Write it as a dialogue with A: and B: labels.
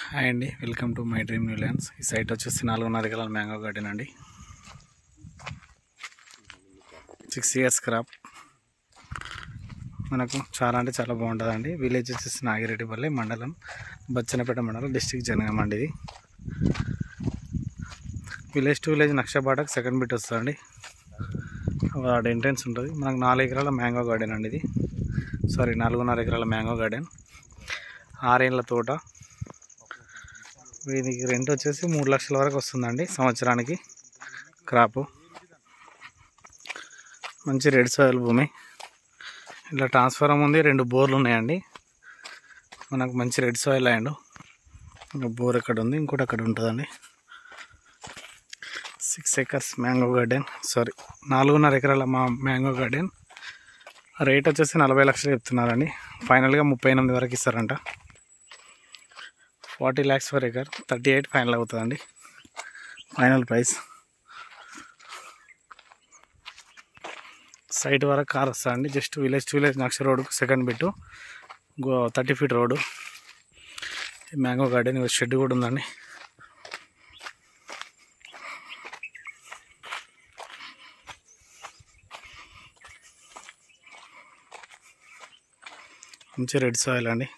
A: Hi అండి, welcome to my dream new lands. ఈ site వచ్చేసి 4.5 ఎకరాల మ్యాంగో గార్డెన్ అండి. 6 years క్రాప్. మనకు చాలా అంటే చాలా బాగుంటుందండి. విలేజ్ వచ్చేసి నాగిరెడ్డిపల్లి మండలం, బచ్చన్నపేట మండలం, డిస్ట్రిక్ట్ జనగామ అండి. ఇది విలేజ్ టు విలేజ్ నక్షబాటకు సెకండ్ బిట్ వస్తుందండి. వాడు ఎంట్రెన్స్ ఉంటుంది. మనకు 4 ఎకరాల మ్యాంగో గార్డెన్ అండి. ఇది 4.5 ఎకరాల మ్యాంగో గార్డెన్, 6 ఏళ్ళ తోట. దీనికి రెంట్ వచ్చేసి 3 లక్షల వరకు వస్తుందండి సంవత్సరానికి. క్రాపు మంచి రెడ్ సాయిల్ భూమి. ఇలా ట్రాన్స్ఫారం ఉంది, 2 బోర్లు ఉన్నాయండి. మనకు మంచి రెడ్ సాయిల్ ల్యాండ్. బోర్ ఎక్కడ ఉంది, ఇంకోటి అక్కడ ఉంటుందండి. 6 acres మ్యాంగో గార్డెన్, 4.5 ఎకరాల మ్యాంగో గార్డెన్. రేట్ వచ్చేసి 40 లక్షలు చెప్తున్నారండి. ఫైనల్గా 38 వరకు ఇస్తారంట. 40 lakhs per acre, 38 ఫైనల్ అవుతుందండి ఫైనల్ ప్రైస్. సైట్ వరకు కార్ వస్తుందండి. జస్ట్ విలేజ్ టు విలేజ్ నక్ష రోడ్కు second bit, 30 feet road. Mango garden shed కూడా ఉందండి. మంచి రెడ్ సాయిల్ అండి.